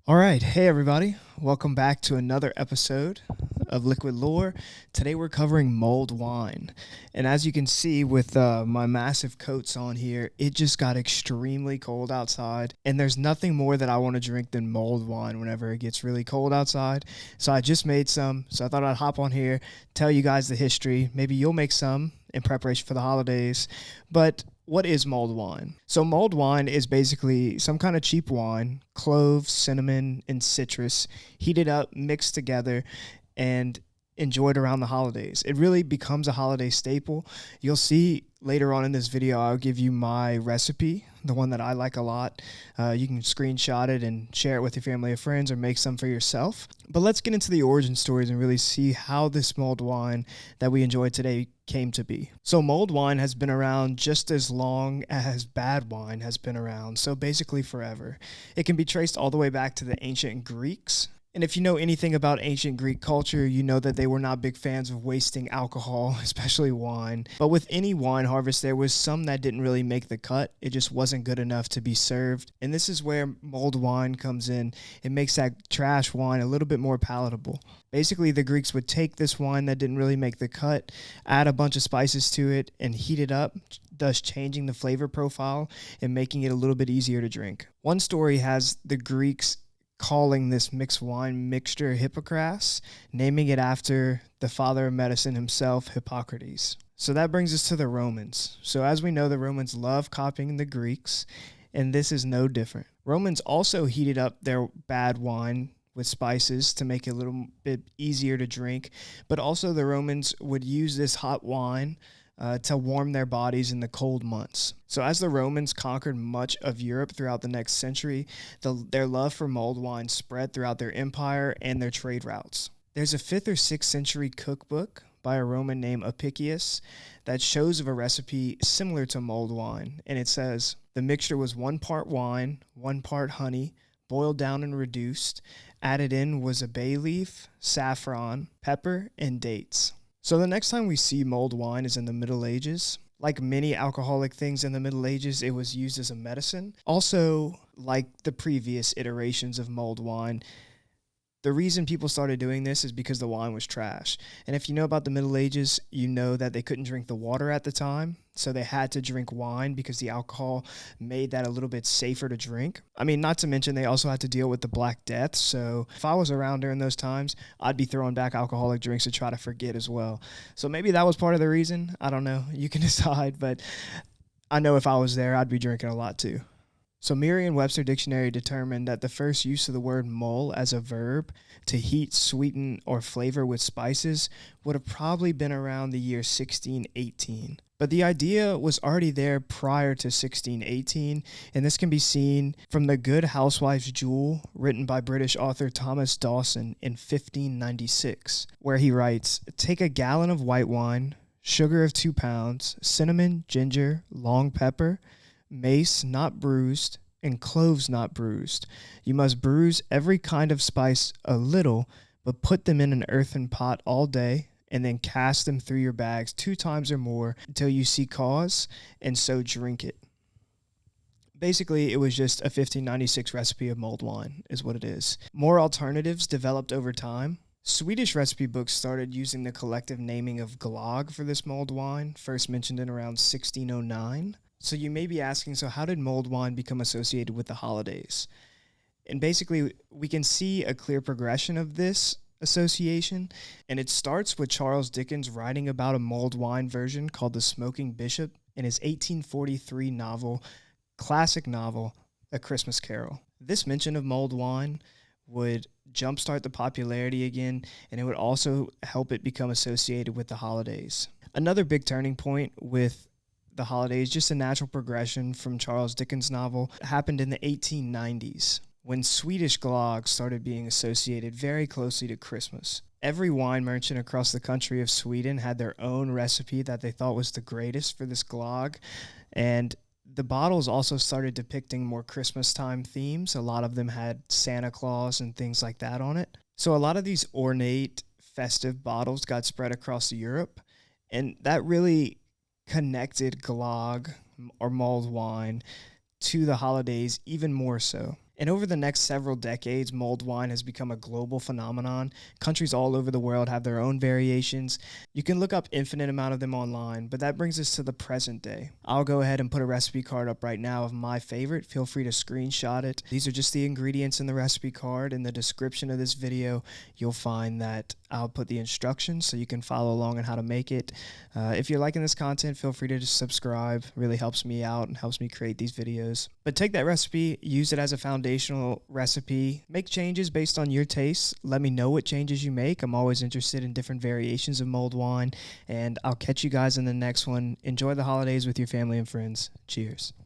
All right. Hey, everybody. Welcome back to another episode of Liquid Lore. Today we're covering mulled wine. And as you can see with my massive coats on here, it just got extremely cold outside. And there's nothing more that I want to drink than mulled wine whenever it gets really cold outside. So I just made some. So I thought I'd hop on here, tell you guys the history. Maybe you'll make some in preparation for the holidays. But what is mulled wine? So mulled wine is basically some kind of cheap wine, cloves, cinnamon, and citrus, heated up, mixed together, and enjoyed around the holidays. It really becomes a holiday staple. You'll see later on in this video, I'll give you my recipe, the one that I like a lot. You can screenshot it and share it with your family or friends or make some for yourself. But let's get into the origin stories and really see how this mulled wine that we enjoy today came to be. So mulled wine has been around just as long as bad wine has been around, so basically forever. It can be traced all the way back to the ancient Greeks. And if you know anything about ancient Greek culture, you know that they were not big fans of wasting alcohol, especially wine. But with any wine harvest, there was some that didn't really make the cut. It just wasn't good enough to be served. And this is where mulled wine comes in. It makes that trash wine a little bit more palatable. Basically, the Greeks would take this wine that didn't really make the cut, add a bunch of spices to it, and heat it up, thus changing the flavor profile and making it a little bit easier to drink. One story has the Greeks calling this mixed wine mixture Hippocras, naming it after the father of medicine himself, Hippocrates. So that brings us to the Romans. So as we know, the Romans love copying the Greeks, and this is no different. Romans also heated up their bad wine with spices to make it a little bit easier to drink, but also the Romans would use this hot wine to warm their bodies in the cold months. So as the Romans conquered much of Europe throughout the next century, their love for mulled wine spread throughout their empire and their trade routes. There's a 5th or 6th century cookbook by a Roman named Apicius that shows of a recipe similar to mulled wine, and it says, the mixture was 1 part wine, 1 part honey, boiled down and reduced. Added in was a bay leaf, saffron, pepper, and dates. So the next time we see mulled wine is in the Middle Ages. Like many alcoholic things in the Middle Ages, it was used as a medicine. Also, like the previous iterations of mulled wine, the reason people started doing this is because the wine was trash. And if you know about the Middle Ages, you know that they couldn't drink the water at the time, so they had to drink wine because the alcohol made that a little bit safer to drink. I mean, not to mention they also had to deal with the Black Death, so if I was around during those times, I'd be throwing back alcoholic drinks to try to forget as well. So maybe that was part of the reason. I don't know. You can decide, but I know if I was there, I'd be drinking a lot too. So Merriam-Webster Dictionary determined that the first use of the word mull as a verb to heat, sweeten, or flavor with spices would have probably been around the year 1618. But the idea was already there prior to 1618, and this can be seen from The Good Housewife's Jewel, written by British author Thomas Dawson in 1596, where he writes, take a gallon of white wine, sugar of 2 pounds, cinnamon, ginger, long pepper, mace not bruised, and cloves not bruised. You must bruise every kind of spice a little, but put them in an earthen pot all day, and then cast them through your bags 2 times or more until you see cause, and so drink it. Basically, it was just a 1596 recipe of mulled wine, is what it is. More alternatives developed over time. Swedish recipe books started using the collective naming of glögg for this mulled wine, first mentioned in around 1609. So you may be asking, so how did mulled wine become associated with the holidays? And basically, we can see a clear progression of this association, and it starts with Charles Dickens writing about a mulled wine version called The Smoking Bishop in his 1843 classic novel, A Christmas Carol. This mention of mulled wine would jumpstart the popularity again, and it would also help it become associated with the holidays. Another big turning point with the holidays, just a natural progression from Charles Dickens' novel, happened in the 1890s when Swedish glögg started being associated very closely to Christmas. Every wine merchant across the country of Sweden had their own recipe that they thought was the greatest for this glögg, and the bottles also started depicting more Christmas time themes. A lot of them had Santa Claus and things like that on it. So a lot of these ornate, festive bottles got spread across Europe, and that really connected glögg or mulled wine to the holidays even more so. And over the next several decades, mulled wine has become a global phenomenon. Countries all over the world have their own variations. You can look up infinite amount of them online, but that brings us to the present day. I'll go ahead and put a recipe card up right now of my favorite. Feel free to screenshot it. These are just the ingredients in the recipe card. In the description of this video, you'll find that I'll put the instructions so you can follow along on how to make it. If you're liking this content, feel free to just subscribe. It really helps me out and helps me create these videos. But take that recipe, use it as a foundational recipe, make changes based on your tastes. Let me know what changes you make. I'm always interested in different variations of mulled wine, and I'll catch you guys in the next one. Enjoy the holidays with your family and friends. Cheers.